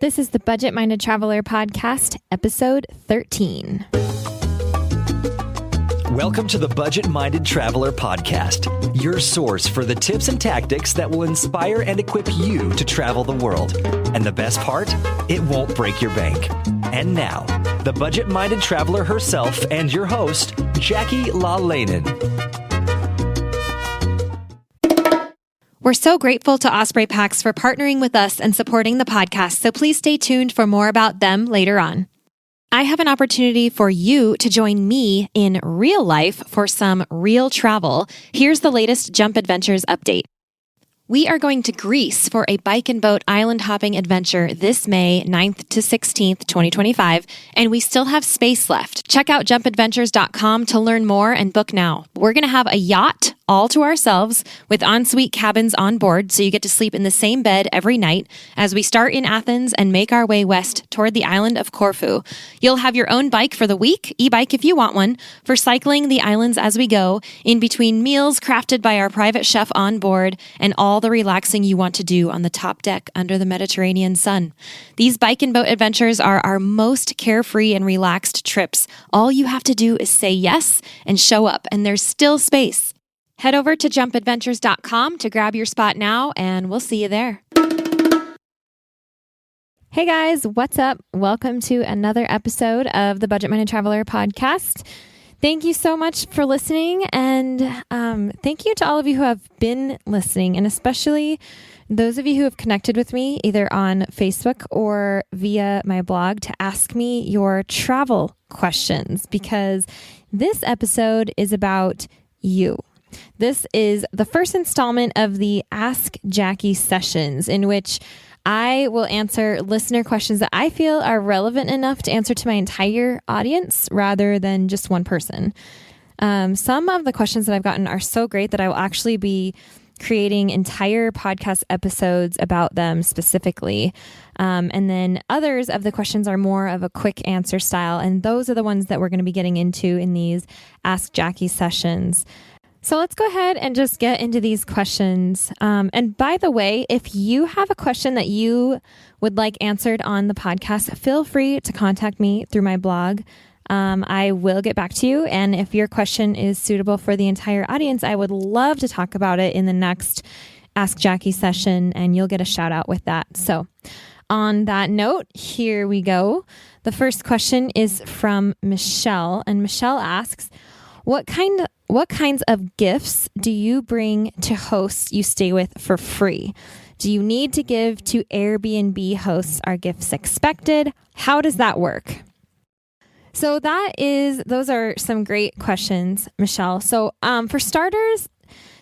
This is the Budget Minded Traveler Podcast, episode 13. Welcome to the Budget Minded Traveler Podcast, your source for the tips and tactics that will inspire and equip you to travel the world. And the best part, it won't break your bank. And now, the Budget Minded Traveler herself and your host, Jackie IRL. We're so grateful to Osprey Packs for partnering with us and supporting the podcast, so please stay tuned for more about them later on. I have an opportunity for you to join me in real life for some real travel. Here's the latest Jump Adventures update. We are going to Greece for a bike and boat island hopping adventure this May 9th to 16th, 2025, and we still have space left. Check out jumpadventures.com to learn more and book now. We're going to have a yacht all to ourselves with ensuite cabins on board, so you get to sleep in the same bed every night as we start in Athens and make our way west toward the island of Corfu. You'll have your own bike for the week, e-bike if you want one, for cycling the islands as we go, in between meals crafted by our private chef on board, and all the relaxing you want to do on the top deck under the Mediterranean sun. These bike and boat adventures are our most carefree and relaxed trips. All you have to do is say yes and show up, and there's still space. Head over to jumpadventures.com to grab your spot now, and we'll see you there. Hey guys, what's up? Welcome to another episode of the Budget Minded Traveler Podcast. Thank you so much for listening, and thank you to all of you who have been listening, and especially those of you who have connected with me either on Facebook or via my blog to ask me your travel questions, because this episode is about you. This is the first installment of the Ask Jackie sessions, in which I will answer listener questions that I feel are relevant enough to answer to my entire audience rather than just one person. Some of the questions that I've gotten are so great that I will actually be creating entire podcast episodes about them specifically. And then others of the questions are more of a quick answer style. And those are the ones that we're going to be getting into in these Ask Jackie sessions. So let's go ahead and just get into these questions. And by the way, if you have a question that you would like answered on the podcast, feel free to contact me through my blog. I will get back to you. And if your question is suitable for the entire audience, I would love to talk about it in the next Ask Jackie session, and you'll get a shout out with that. So on that note, here we go. The first question is from Michelle, and Michelle asks, What kinds of gifts do you bring to hosts you stay with for free? Do you need to give to Airbnb hosts? Are gifts expected? How does that work? So those are some great questions, Michelle. So for starters,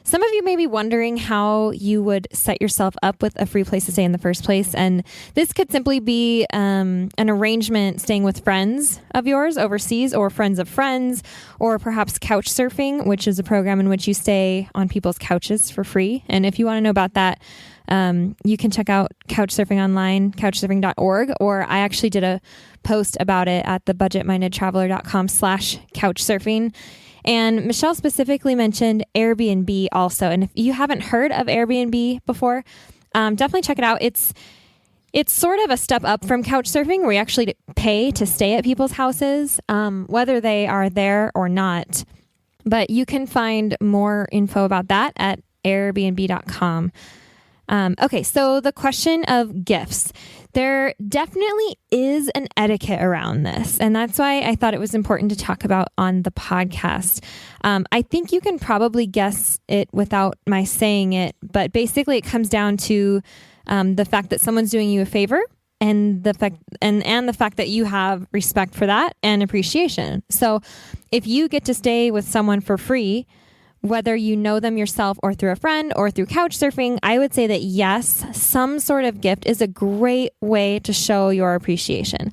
some of you may be wondering how you would set yourself up with a free place to stay in the first place. And this could simply be an arrangement staying with friends of yours overseas, or friends of friends, or perhaps couch surfing, which is a program in which you stay on people's couches for free. And if you want to know about that, you can check out Couchsurfing online, couchsurfing.org, or I actually did a post about it at thebudgetmindedtraveler.com/couchsurfing. And Michelle specifically mentioned Airbnb also. And if you haven't heard of Airbnb before, definitely check it out. It's sort of a step up from Couchsurfing, where you actually pay to stay at people's houses, whether they are there or not. But you can find more info about that at airbnb.com. Okay, so the question of gifts. There definitely is an etiquette around this, and that's why I thought it was important to talk about on the podcast. I think you can probably guess it without my saying it, but basically it comes down to the fact that someone's doing you a favor, and the fact that you have respect for that and appreciation. So if you get to stay with someone for free, whether you know them yourself or through a friend or through couch surfing, I would say that yes, some sort of gift is a great way to show your appreciation.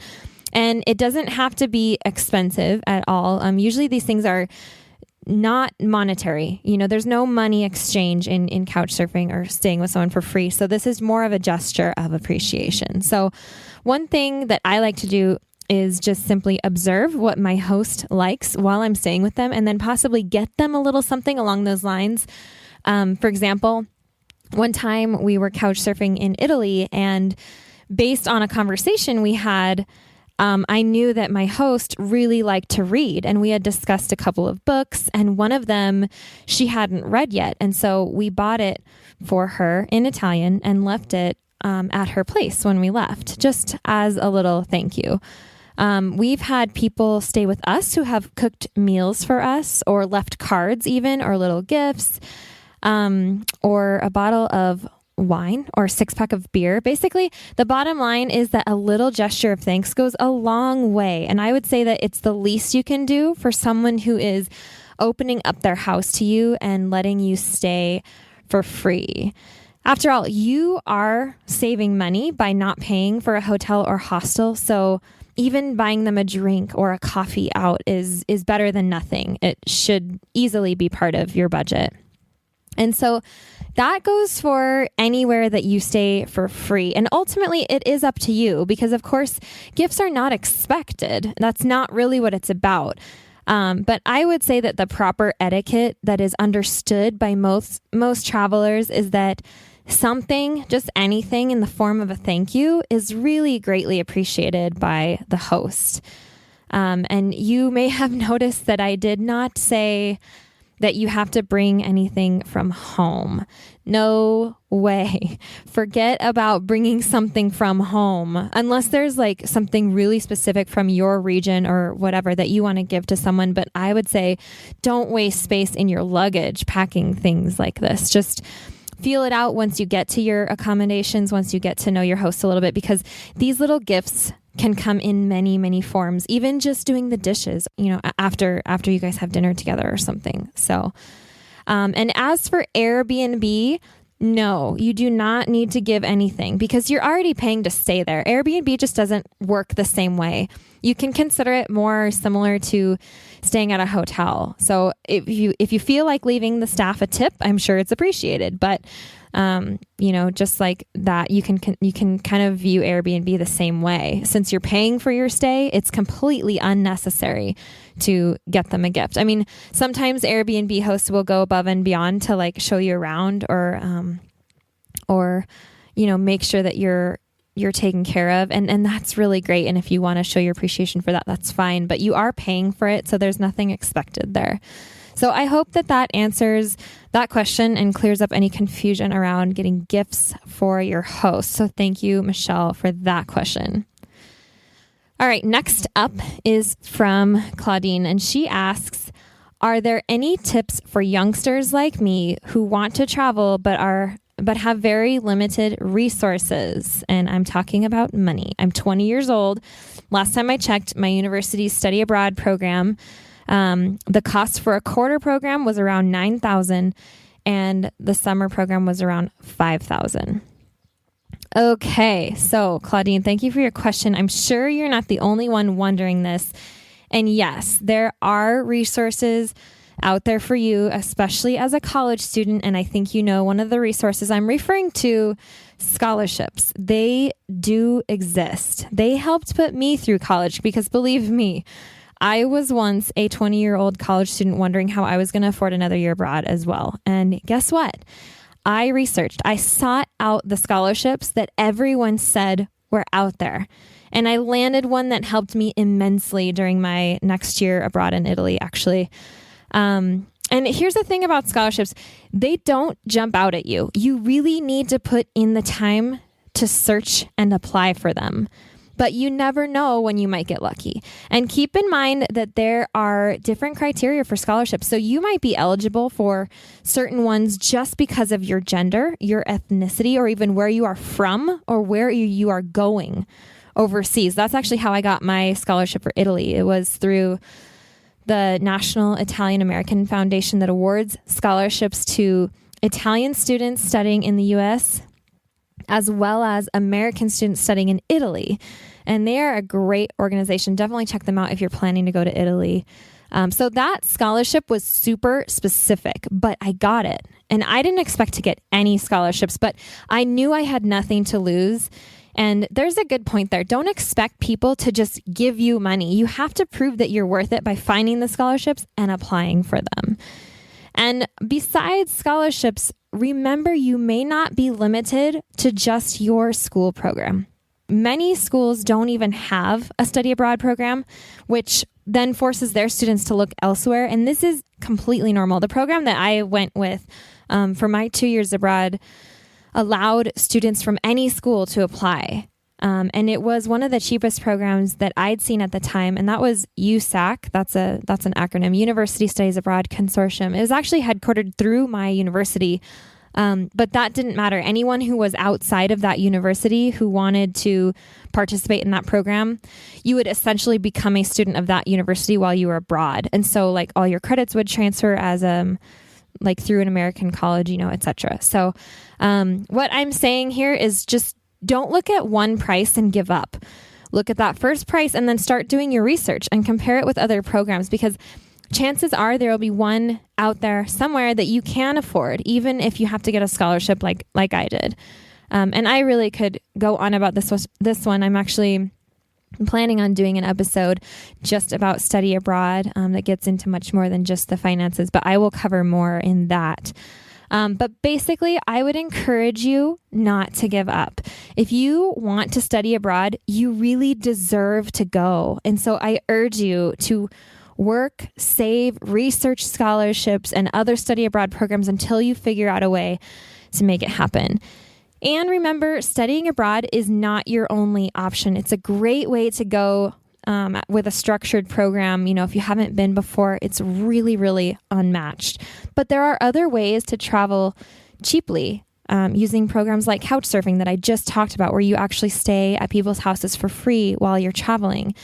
And it doesn't have to be expensive at all. Usually these things are not monetary. There's no money exchange in couch surfing or staying with someone for free. So this is more of a gesture of appreciation. So one thing that I like to do is just simply observe what my host likes while I'm staying with them, and then possibly get them a little something along those lines. For example, one time we were couch surfing in Italy, and based on a conversation we had, I knew that my host really liked to read, and we had discussed a couple of books, and one of them she hadn't read yet. And so we bought it for her in Italian and left it at her place when we left, just as a little thank you. We've had people stay with us who have cooked meals for us or left cards even, or little gifts, or a bottle of wine or a 6-pack of beer. Basically, the bottom line is that a little gesture of thanks goes a long way. And I would say that it's the least you can do for someone who is opening up their house to you and letting you stay for free. After all, you are saving money by not paying for a hotel or hostel. So even buying them a drink or a coffee out is better than nothing. It should easily be part of your budget. And so that goes for anywhere that you stay for free. And ultimately, it is up to you because, of course, gifts are not expected. That's not really what it's about. But I would say that the proper etiquette that is understood by most travelers is that something, just anything in the form of a thank you, is really greatly appreciated by the host. And you may have noticed that I did not say that you have to bring anything from home. No way. Forget about bringing something from home unless there's like something really specific from your region or whatever that you want to give to someone. But I would say don't waste space in your luggage packing things like this. Just feel it out once you get to your accommodations, once you get to know your host a little bit, because these little gifts can come in many, many forms, even just doing the dishes, after you guys have dinner together or something. So, and as for Airbnb, no, you do not need to give anything because you're already paying to stay there. Airbnb just doesn't work the same way. You can consider it more similar to staying at a hotel. So if you feel like leaving the staff a tip, I'm sure it's appreciated. But just like that, you can kind of view Airbnb the same way. Since you're paying for your stay, it's completely unnecessary to get them a gift. I mean, sometimes Airbnb hosts will go above and beyond to like show you around or make sure that you're taken care of. And that's really great. And if you want to show your appreciation for that, that's fine. But you are paying for it, so there's nothing expected there. So I hope that answers that question and clears up any confusion around getting gifts for your host. So thank you, Michelle, for that question. All right, next up is from Claudine, and she asks, are there any tips for youngsters like me who want to travel but have very limited resources? And I'm talking about money. I'm 20 years old. Last time I checked, my university's study abroad program, the cost for a quarter program was around $9,000 and the summer program was around $5,000. Okay, so Claudine, thank you for your question. I'm sure you're not the only one wondering this. And yes, there are resources out there for you, especially as a college student. And I think one of the resources I'm referring to, scholarships. They do exist. They helped put me through college because believe me, I was once a 20-year-old college student wondering how I was going to afford another year abroad as well. And guess what? I sought out the scholarships that everyone said were out there. And I landed one that helped me immensely during my next year abroad in Italy, actually. And here's the thing about scholarships. They don't jump out at you. You really need to put in the time to search and apply for them. But you never know when you might get lucky. And keep in mind that there are different criteria for scholarships. So you might be eligible for certain ones just because of your gender, your ethnicity, or even where you are from or where you are going overseas. That's actually how I got my scholarship for Italy. It was through the National Italian American Foundation that awards scholarships to Italian students studying in the U.S., as well as American students studying in Italy. And they are a great organization. Definitely check them out if you're planning to go to Italy. So that scholarship was super specific, but I got it. And I didn't expect to get any scholarships, but I knew I had nothing to lose. And there's a good point there. Don't expect people to just give you money. You have to prove that you're worth it by finding the scholarships and applying for them. And besides scholarships, remember you may not be limited to just your school program. many schools don't even have a study abroad program, which then forces their students to look elsewhere. And this is completely normal. The program that I went with for my 2 years abroad allowed students from any school to apply. And it was one of the cheapest programs that I'd seen at the time, and that was USAC. That's an acronym, University Studies Abroad Consortium. It was actually headquartered through my university, but that didn't matter. Anyone who was outside of that university who wanted to participate in that program, you would essentially become a student of that university while you were abroad. And so like all your credits would transfer as like through an American college, et cetera. So what I'm saying here is just don't look at one price and give up. Look at that first price and then start doing your research and compare it with other programs, because chances are there will be one out there somewhere that you can afford, even if you have to get a scholarship like I did. And I really could go on about this one. I'm actually planning on doing an episode just about study abroad that gets into much more than just the finances, but I will cover more in that. But basically, I would encourage you not to give up. If you want to study abroad, you really deserve to go. And so I urge you to work, save, research scholarships and other study abroad programs until you figure out a way to make it happen. And remember, studying abroad is not your only option. It's a great way to go with a structured program. If you haven't been before, it's really, really unmatched. But there are other ways to travel cheaply using programs like couchsurfing that I just talked about, where you actually stay at people's houses for free while you're traveling.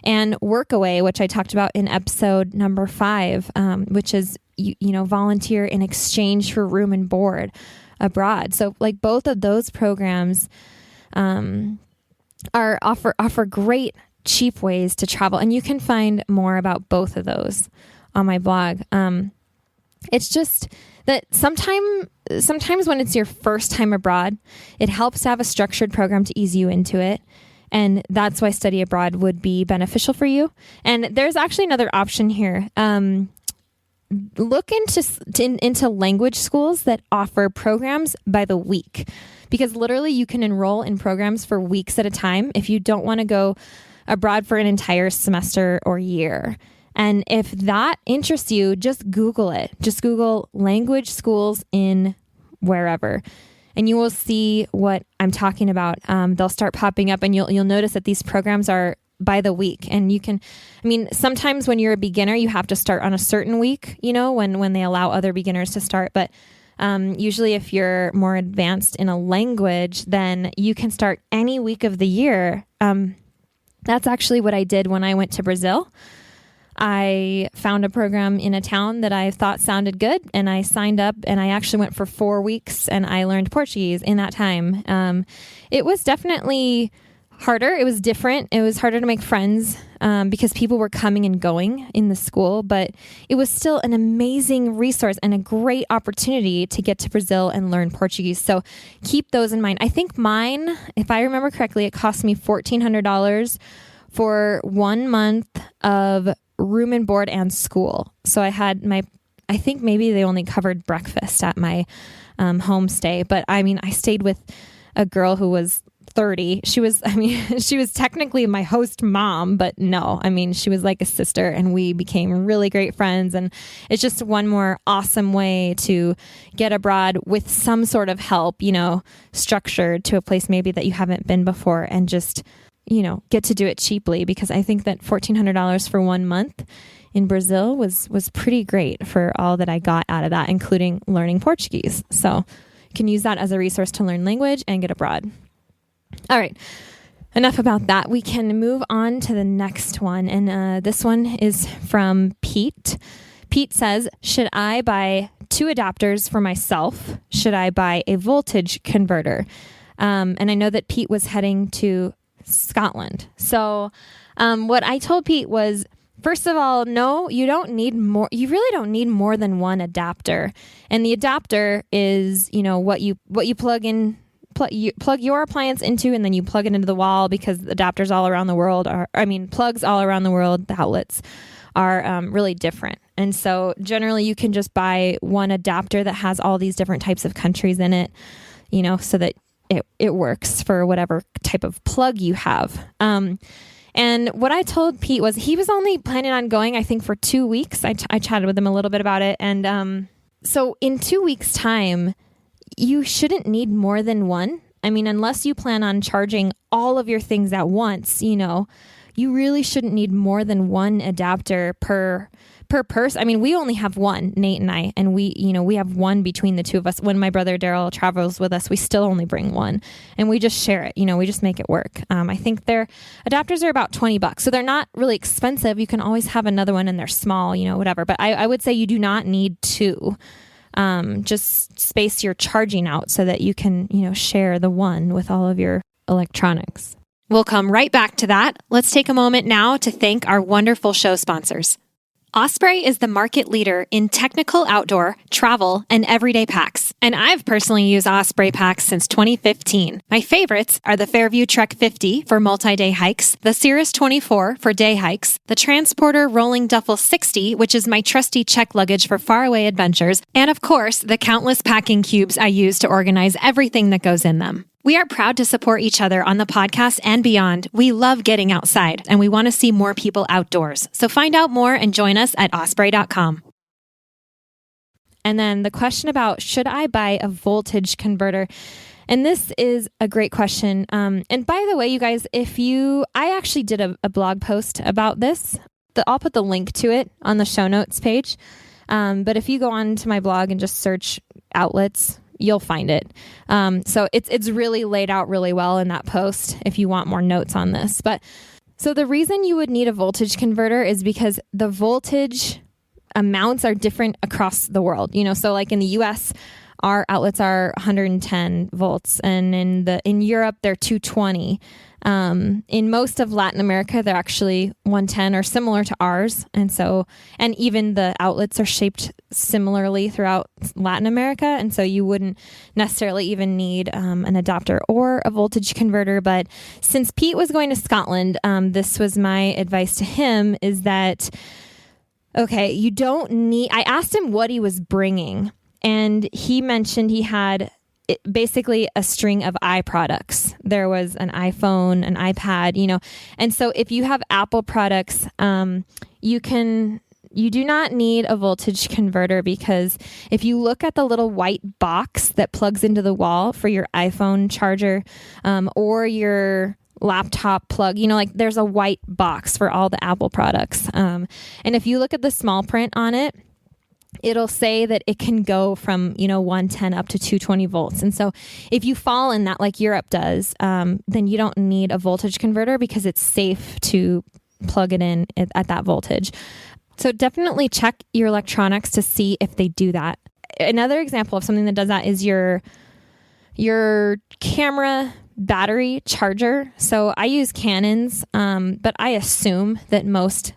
And Workaway, which I talked about in episode number 5, which is, volunteer in exchange for room and board abroad. So like both of those programs offer great cheap ways to travel. And you can find more about both of those on my blog. It's just that sometimes when it's your first time abroad, it helps to have a structured program to ease you into it. And that's why study abroad would be beneficial for you. And there's actually another option here. Look into language schools that offer programs by the week, because literally you can enroll in programs for weeks at a time if you don't want to go abroad for an entire semester or year. And if that interests you, just Google it. Just Google language schools in wherever, and you will see what I'm talking about. They'll start popping up, and you'll notice that these programs are by the week. And sometimes when you're a beginner, you have to start on a certain week, when they allow other beginners to start. But usually if you're more advanced in a language, then you can start any week of the year. That's actually what I did when I went to Brazil. I found a program in a town that I thought sounded good, and I signed up, and I actually went for 4 weeks, and I learned Portuguese in that time. It was definitely harder. It was different. It was harder to make friends because people were coming and going in the school, but it was still an amazing resource and a great opportunity to get to Brazil and learn Portuguese. So keep those in mind. I think mine, if I remember correctly, it cost me $1,400 for 1 month of room and board and school. So I had I think maybe they only covered breakfast at my homestay, but I stayed with a girl who was 30. She was technically my host mom, but no, she was like a sister, and we became really great friends. And it's just one more awesome way to get abroad with some sort of help, structured to a place maybe that you haven't been before, and just, get to do it cheaply, because I think that $1,400 for 1 month in Brazil was pretty great for all that I got out of that, including learning Portuguese. So you can use that as a resource to learn language and get abroad. All right, enough about that. We can move on to the next one. And this one is from Pete. Pete says, should I buy 2 adapters for myself? Should I buy a voltage converter? And I know that Pete was heading to Scotland. So what I told Pete was, first of all, no, you don't need more. You really don't need more than one adapter. And the adapter is, what you plug in. You plug your appliance into, and then you plug it into the wall, because adapters all around the world plugs all around the world, the outlets are really different. And so generally you can just buy one adapter that has all these different types of countries in it, so that it works for whatever type of plug you have. And what I told Pete was he was only planning on going, I think, for 2 weeks. I chatted with him a little bit about it. And so in 2 weeks' time, you shouldn't need more than one. I mean, unless you plan on charging all of your things at once, you really shouldn't need more than one adapter per person. I mean, we only have one, Nate and I, and we have one between the two of us. When my brother Daryl travels with us, we still only bring one, and we just share it. We just make it work. I think their adapters are about $20, so they're not really expensive. You can always have another one, and they're small, whatever. But I would say you do not need two. Just space your charging out so that you can, share the one with all of your electronics. We'll come right back to that. Let's take a moment now to thank our wonderful show sponsors. Osprey is the market leader in technical outdoor, travel, and everyday packs. And I've personally used Osprey packs since 2015. My favorites are the Fairview Trek 50 for multi-day hikes, the Cirrus 24 for day hikes, the Transporter Rolling Duffel 60, which is my trusty check luggage for faraway adventures, and of course, the countless packing cubes I use to organize everything that goes in them. We are proud to support each other on the podcast and beyond. We love getting outside, and we want to see more people outdoors. So find out more and join us at osprey.com. And then the question about, should I buy a voltage converter? And this is a great question. And by the way, you guys, I actually did a blog post about this. I'll put the link to it on the show notes page. But if you go on to my blog and just search outlets, you'll find it. So it's really laid out really well in that post if you want more notes on this. But so the reason you would need a voltage converter is because the voltage amounts are different across the world. So like in the US, our outlets are 110 volts, and in Europe they're 220. In most of Latin America, they're actually 110 or similar to ours. And even the outlets are shaped similarly throughout Latin America. And so you wouldn't necessarily even need an adapter or a voltage converter. But since Pete was going to Scotland, this was my advice to him, is that, okay, you don't need, I asked him what he was bringing, and he mentioned he had basically a string of iProducts. There was an iPhone, an iPad, and so if you have Apple products, you do not need a voltage converter, because if you look at the little white box that plugs into the wall for your iPhone charger, or your laptop plug, like there's a white box for all the Apple products. And if you look at the small print on it, it'll say that it can go from, 110 up to 220 volts. And so if you fall in that like Europe does, then you don't need a voltage converter, because it's safe to plug it in at that voltage. So definitely check your electronics to see if they do that. Another example of something that does that is your camera battery charger. So I use Canons, but I assume that most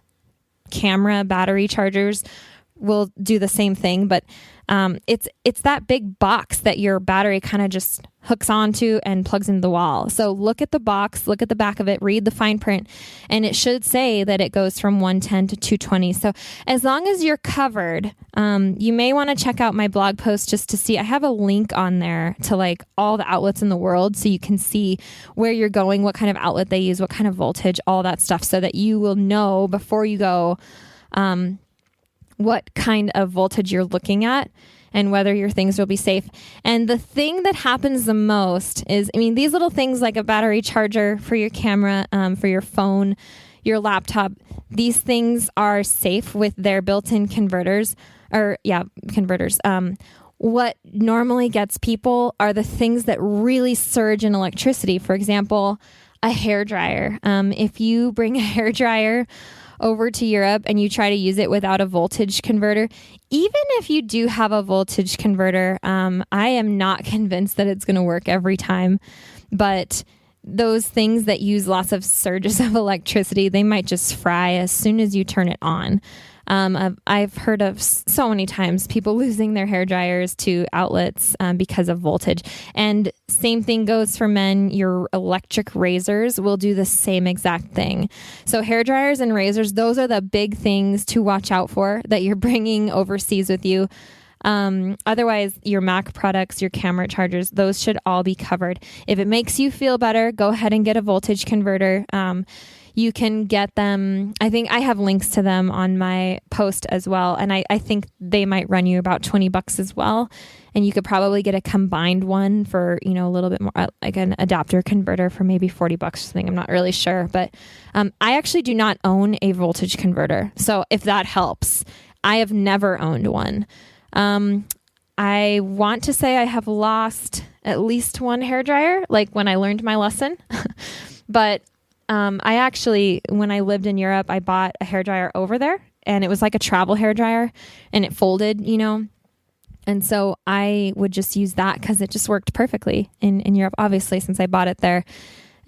camera battery chargers will do the same thing, but it's that big box that your battery kind of just hooks onto and plugs into the wall. So look at the box, look at the back of it, read the fine print, and it should say that it goes from 110 to 220. So as long as you're covered, you may want to check out my blog post just to see. I have a link on there to like all the outlets in the world, so you can see where you're going, what kind of outlet they use, what kind of voltage, all that stuff, so that you will know before you go what kind of voltage you're looking at and whether your things will be safe. And the thing that happens the most is, these little things like a battery charger for your camera, for your phone, your laptop, these things are safe with their built-in converters. What normally gets people are the things that really surge in electricity. For example, a hairdryer. If you bring a hairdryer over to Europe and you try to use it without a voltage converter, even if you do have a voltage converter, I am not convinced that it's going to work every time. But those things that use lots of surges of electricity, they might just fry as soon as you turn it on. I've heard of so many times people losing their hair dryers to outlets because of voltage. And same thing goes for men. Your electric razors will do the same exact thing. So hair dryers and razors, those are the big things to watch out for that you're bringing overseas with you. Otherwise, your Mac products, your camera chargers, those should all be covered. If it makes you feel better, go ahead and get a voltage converter. You can get them. I think I have links to them on my post as well. And I think they might run you about $20 as well. And you could probably get a combined one for, a little bit more, like an adapter converter for maybe $40 or something. I'm not really sure. But I actually do not own a voltage converter. So if that helps, I have never owned one. I want to say I have lost at least one hairdryer, like when I learned my lesson. But I actually, when I lived in Europe, I bought a hairdryer over there, and it was like a travel hairdryer, and it folded, and so I would just use that because it just worked perfectly in Europe, obviously, since I bought it there.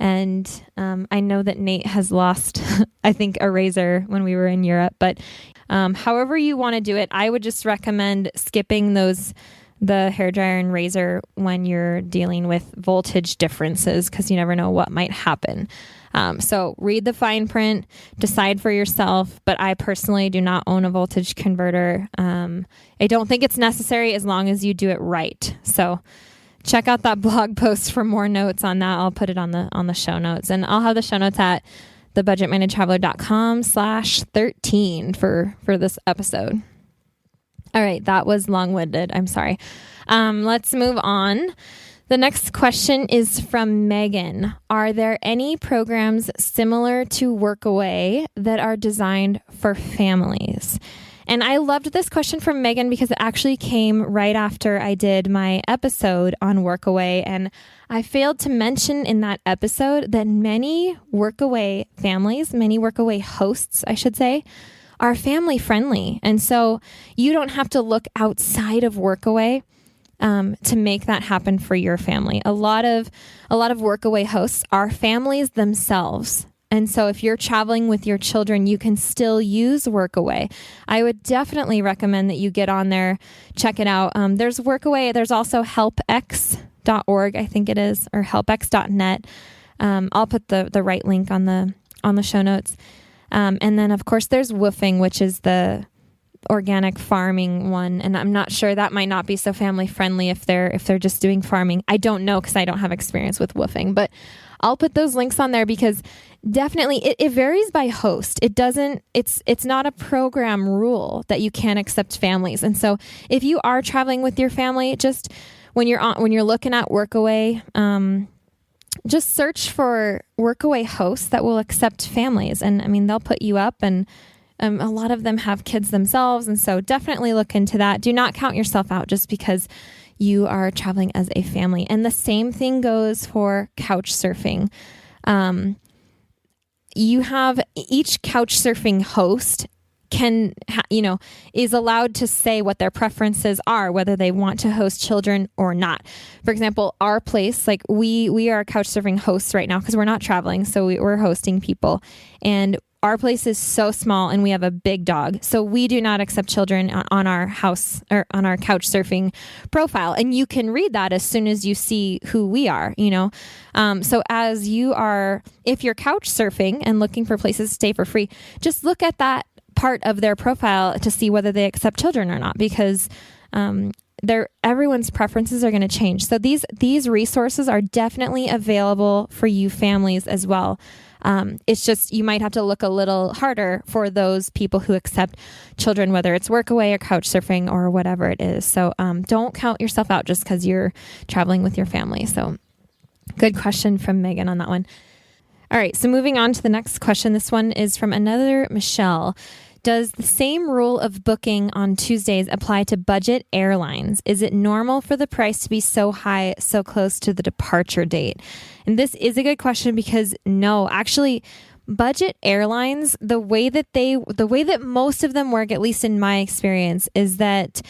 And I know that Nate has lost, I think, a razor when we were in Europe. But however you want to do it, I would just recommend skipping the hairdryer and razor when you're dealing with voltage differences, because you never know what might happen. So read the fine print, decide for yourself. But I personally do not own a voltage converter. I don't think it's necessary as long as you do it right. So check out that blog post for more notes on that. I'll put it on the show notes, and I'll have the show notes at thebudgetmindedtraveler.com/13 for this episode. All right. That was long-winded. I'm sorry. Let's move on. The next question is from Megan. Are there any programs similar to Workaway that are designed for families? And I loved this question from Megan because it actually came right after I did my episode on Workaway. And I failed to mention in that episode that many Workaway families, many Workaway hosts, I should say, are family friendly. And so you don't have to look outside of Workaway to make that happen for your family. A lot of Workaway hosts are families themselves. And so if you're traveling with your children, you can still use Workaway. I would definitely recommend that you get on there, check it out. There's Workaway. There's also helpx.org, I think it is, or helpx.net. I'll put the right link on the show notes. And then, of course, there's Woofing, which is the organic farming one. And I'm not sure, that might not be so family friendly if they're just doing farming. I don't know, because I don't have experience with Woofing, but I'll put those links on there because definitely it varies by host. It's not a program rule that you can't accept families. And so if you are traveling with your family, just when you're looking at Workaway, just search for Workaway hosts that will accept families. And I mean, they'll put you up, and a lot of them have kids themselves. And so definitely look into that. Do not count yourself out just because you are traveling as a family. And the same thing goes for couch surfing. You have each couch surfing host is allowed to say what their preferences are, whether they want to host children or not. For example, our place, like we are couch surfing hosts right now because we're not traveling. So we're hosting people, and our place is so small and we have a big dog. So we do not accept children on our house or on our couch surfing profile. And you can read that as soon as you see who we are, So as if you're couch surfing and looking for places to stay for free, just look at that part of their profile to see whether they accept children or not, because everyone's preferences are going to change. So these resources are definitely available for you families as well. It's just, you might have to look a little harder for those people who accept children, whether it's Workaway or couch surfing or whatever it is. So don't count yourself out just because you're traveling with your family. So good question from Megan on that one. All right. So moving on to the next question. This one is from another Michelle. Does the same rule of booking on Tuesdays apply to budget airlines? Is it normal for the price to be so high, so close to the departure date? And this is a good question because no, actually, budget airlines, the way that most of them work, at least in my experience, is that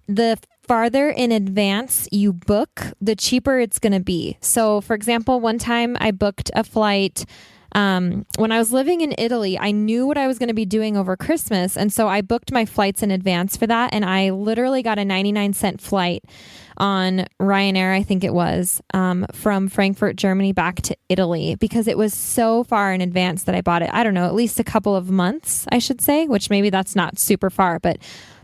the farther in advance you book, the cheaper it's going to be. So, for example, one time I booked a flight. When I was living in Italy, I knew what I was going to be doing over Christmas. And so I booked my flights in advance for that. And I literally got a 99-cent flight on Ryanair, I think it was, from Frankfurt, Germany back to Italy, because it was so far in advance that I bought it. I don't know, at least a couple of months, I should say, which maybe that's not super far, but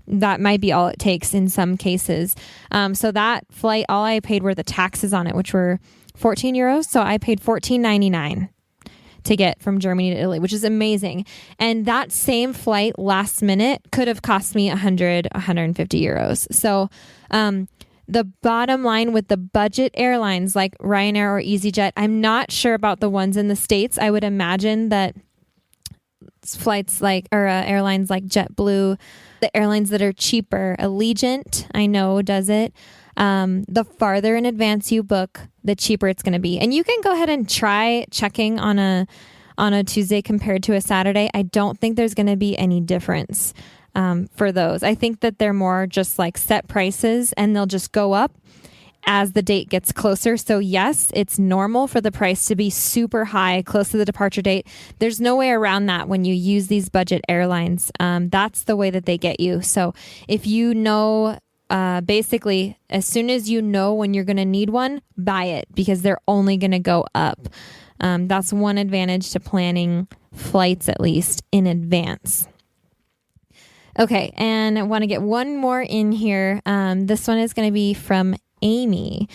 that might be all it takes in some cases. So that flight, all I paid were the taxes on it, which were 14 euros. So I paid $14.99 to get from Germany to Italy, which is amazing. And that same flight last minute could have cost me 150 euros. So, the bottom line with the budget airlines like Ryanair or EasyJet, I'm not sure about the ones in the States. I would imagine that flights like, or airlines like JetBlue, the airlines that are cheaper, Allegiant, I know does it. The farther in advance you book, the cheaper it's going to be. And you can go ahead and try checking on a Tuesday compared to a Saturday. I don't think there's going to be any difference for those. I think that they're more just like set prices and they'll just go up as the date gets closer. So yes, it's normal for the price to be super high close to the departure date. There's no way around that when you use these budget airlines. That's the way that they get you. So if you know, basically, as soon as you know when you're going to need one, buy it because they're only going to go up. That's one advantage to planning flights, at least in advance. Okay, and I want to get one more in here. This one is going to be from Amy.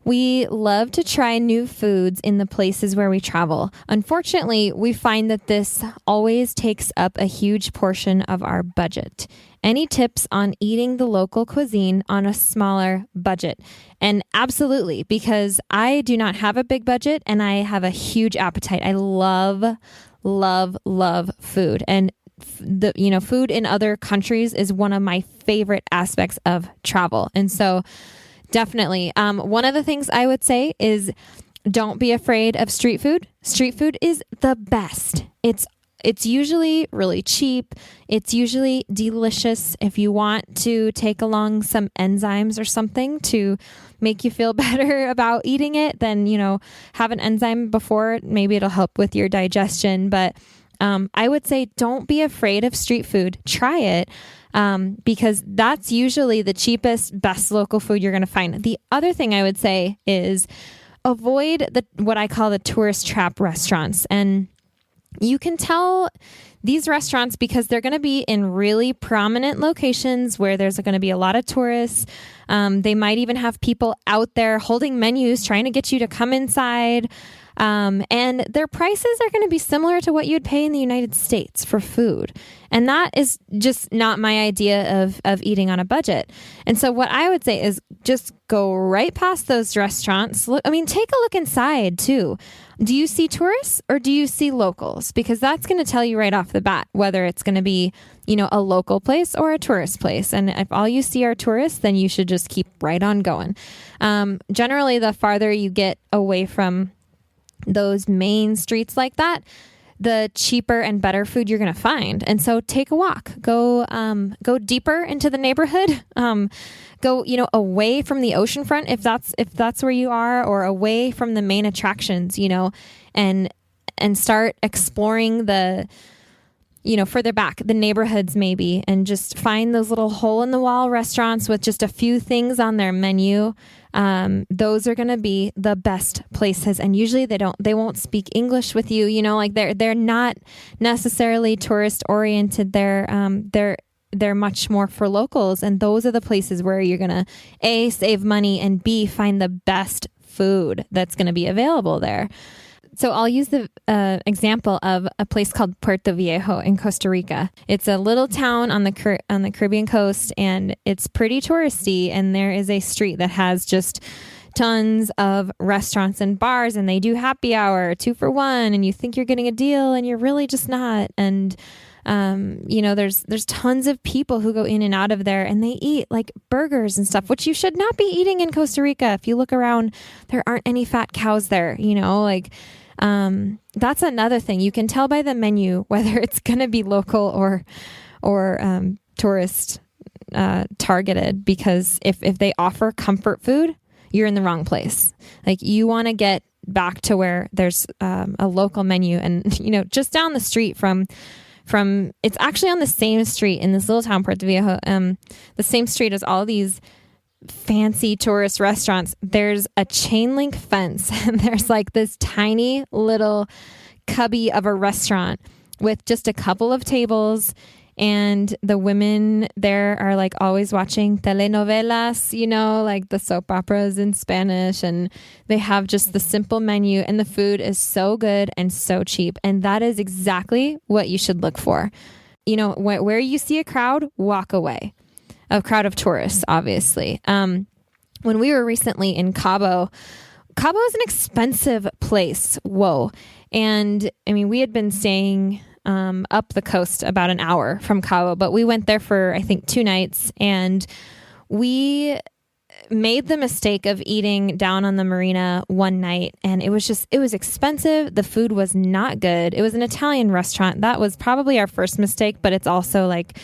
We love to try new foods in the places where we travel. Unfortunately, we find that this always takes up a huge portion of our budget. Any tips on eating the local cuisine on a smaller budget? And absolutely, because I do not have a big budget and I have a huge appetite. I love food. And food in other countries is one of my favorite aspects of travel. And so definitely, one of the things I would say is don't be afraid of street food. Street food is the best. It's usually really cheap. It's usually delicious. If you want to take along some enzymes or something to make you feel better about eating it, then, have an enzyme before. Maybe it'll help with your digestion. But I would say don't be afraid of street food. Try it. Because that's usually the cheapest, best local food you're going to find. The other thing I would say is avoid what I call the tourist trap restaurants. And you can tell these restaurants because they're going to be in really prominent locations where there's going to be a lot of tourists. They might even have people out there holding menus trying to get you to come inside. And their prices are going to be similar to what you'd pay in the United States for food. And that is just not my idea of eating on a budget. And so what I would say is just go right past those restaurants. Take a look inside too. Do you see tourists or do you see locals? Because that's going to tell you right off the bat whether it's going to be, a local place or a tourist place. And if all you see are tourists, then you should just keep right on going. Generally, the farther you get away from those main streets like that, the cheaper and better food you're going to find. And so take a walk, go deeper into the neighborhood, go, away from the oceanfront, if that's where you are, or away from the main attractions, and start exploring the, further back, the neighborhoods maybe, and just find those little hole in the wall restaurants with just a few things on their menu. Those are going to be the best places. And usually they won't speak English with you, they're not necessarily tourist oriented. They're much more for locals. And those are the places where you're going to A, save money, and B, find the best food that's going to be available there. So I'll use the example of a place called Puerto Viejo in Costa Rica. It's a little town on the Caribbean coast, and it's pretty touristy. And there is a street that has just tons of restaurants and bars, and they do happy hour 2 for $1, and you think you're getting a deal, and you're really just not. And there's tons of people who go in and out of there, and they eat like burgers and stuff, which you should not be eating in Costa Rica. If you look around, there aren't any fat cows there, that's another thing. You can tell by the menu whether it's going to be local or tourist targeted, because if they offer comfort food, you're in the wrong place. Like, you want to get back to where there's a local menu, and just down the street from it's actually on the same street in this little town, Puerto Viejo, the same street as all these fancy tourist restaurants. There's a chain link fence, and there's like this tiny little cubby of a restaurant with just a couple of tables And the women there are like always watching telenovelas, like the soap operas in Spanish. And they have just the simple menu, and the food is so good and so cheap. And that is exactly what you should look for. Where you see a crowd, walk away. A crowd of tourists, obviously. When we were recently in Cabo is an expensive place. Whoa. And we had been staying up the coast about an hour from Cabo, but we went there for, I think, 2 nights, and we made the mistake of eating down on the marina one night, and it was expensive. The food was not good. It was an Italian restaurant. That was probably our first mistake, but it's also like,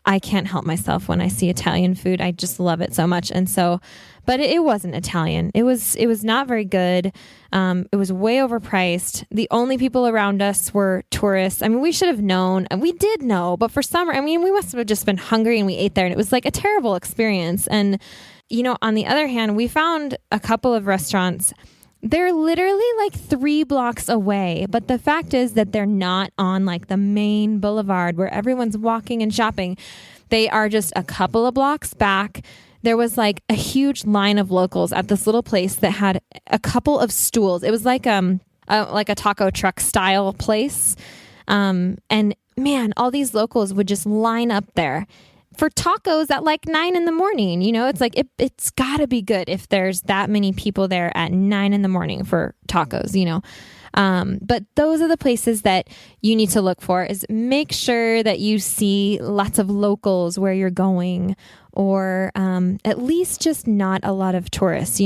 I can't help myself when I see Italian food. I just love it so much. And so, but it wasn't Italian. It was not very good. It was way overpriced. The only people around us were tourists. We should have known, and we did know, but for some, we must have just been hungry and we ate there, and it was like a terrible experience. And, on the other hand, we found a couple of restaurants. They're literally like 3 blocks away. But the fact is that they're not on like the main boulevard where everyone's walking and shopping. They are just a couple of blocks back. There was like a huge line of locals at this little place that had a couple of stools. It was like a taco truck style place. And man, all these locals would just line up there for tacos at like 9 a.m. It's like, it's gotta be good if there's that many people there at 9 a.m. for tacos, But those are the places that you need to look for. Is make sure that you see lots of locals where you're going, or at least just not a lot of tourists,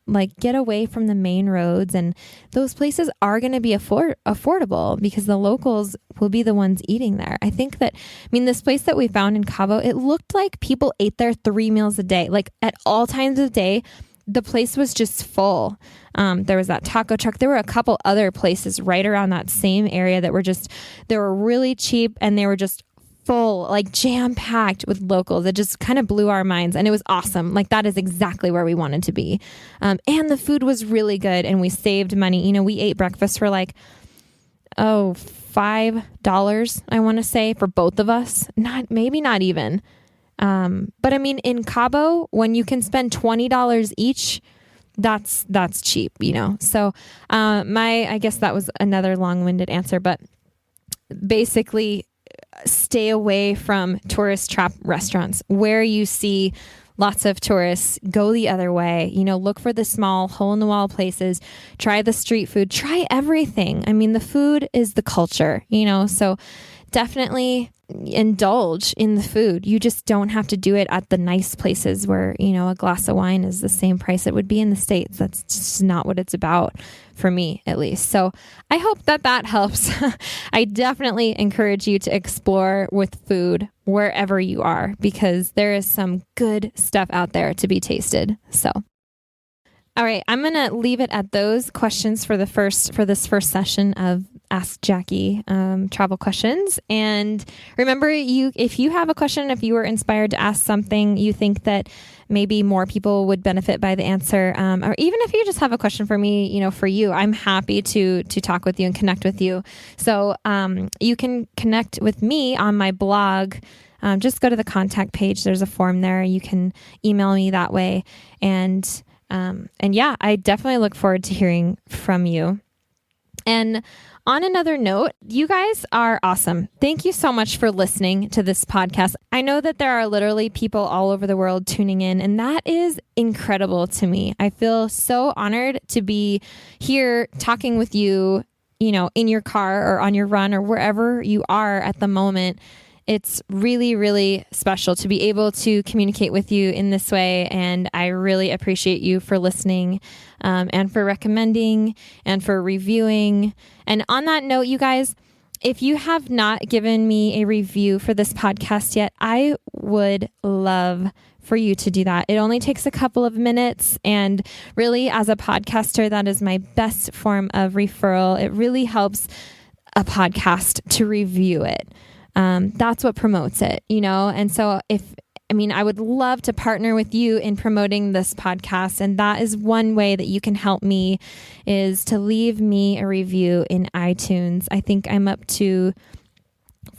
like get away from the main roads. And those places are going to be affordable because the locals will be the ones eating there. I think that, this place that we found in Cabo, it looked like people ate there 3 meals a day, like at all times of the day. The place was just full. There was that taco truck. There were a couple other places right around that same area that they were really cheap, and they were just full, like jam-packed with locals. It just kind of blew our minds, and it was awesome. Like, that is exactly where we wanted to be. And the food was really good, and we saved money. We ate breakfast for like, $5, I want to say, for both of us. Maybe not even. But in Cabo, when you can spend $20 each, that's cheap, So, I guess that was another long-winded answer, but basically stay away from tourist trap restaurants. Where you see lots of tourists, go the other way. Look for the small hole-in-the-wall places. Try the street food. Try everything. The food is the culture, so definitely indulge in the food. You just don't have to do it at the nice places where, a glass of wine is the same price it would be in the States. That's just not what it's about, for me at least. So I hope that helps. I definitely encourage you to explore with food wherever you are, because there is some good stuff out there to be tasted. So, all right, I'm going to leave it at those questions for this first session of Ask Jackie travel questions. And remember, if you have a question, if you were inspired to ask something you think that maybe more people would benefit by the answer, or even if you just have a question for me, for you, I'm happy to talk with you and connect with you. So you can connect with me on my blog. Just go to the contact page. There's a form there. You can email me that way. And yeah, I definitely look forward to hearing from you. And on another note, you guys are awesome. Thank you so much for listening to this podcast. I know that there are literally people all over the world tuning in, and that is incredible to me. I feel so honored to be here talking with you, in your car or on your run or wherever you are at the moment. It's really, really special to be able to communicate with you in this way. And I really appreciate you for listening, and for recommending and for reviewing. And on that note, you guys, if you have not given me a review for this podcast yet, I would love for you to do that. It only takes a couple of minutes. And really, as a podcaster, that is my best form of referral. It really helps a podcast to review it. That's what promotes it, And so I would love to partner with you in promoting this podcast. And that is one way that you can help me, is to leave me a review in iTunes. I think I'm up to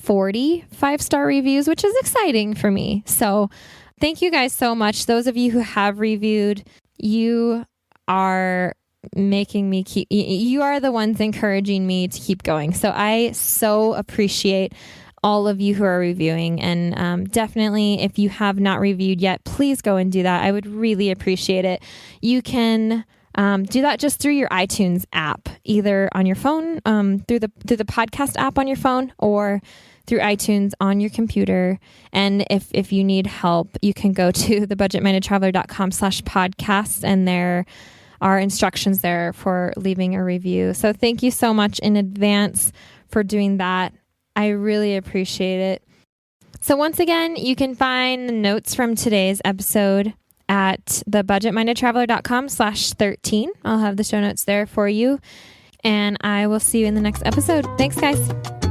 40 5-star reviews, which is exciting for me. So thank you guys so much. Those of you who have reviewed, you are making me you are the ones encouraging me to keep going. So I so appreciate all of you who are reviewing. And definitely, if you have not reviewed yet, please go and do that. I would really appreciate it. You can do that just through your iTunes app, either on your phone, through the podcast app on your phone, or through iTunes on your computer. And if you need help, you can go to thebudgetmindedtraveler.com/podcast, and there are instructions there for leaving a review. So thank you so much in advance for doing that. I really appreciate it. So once again, you can find the notes from today's episode at thebudgetmindedtraveler.com/13. I'll have the show notes there for you. And I will see you in the next episode. Thanks, guys.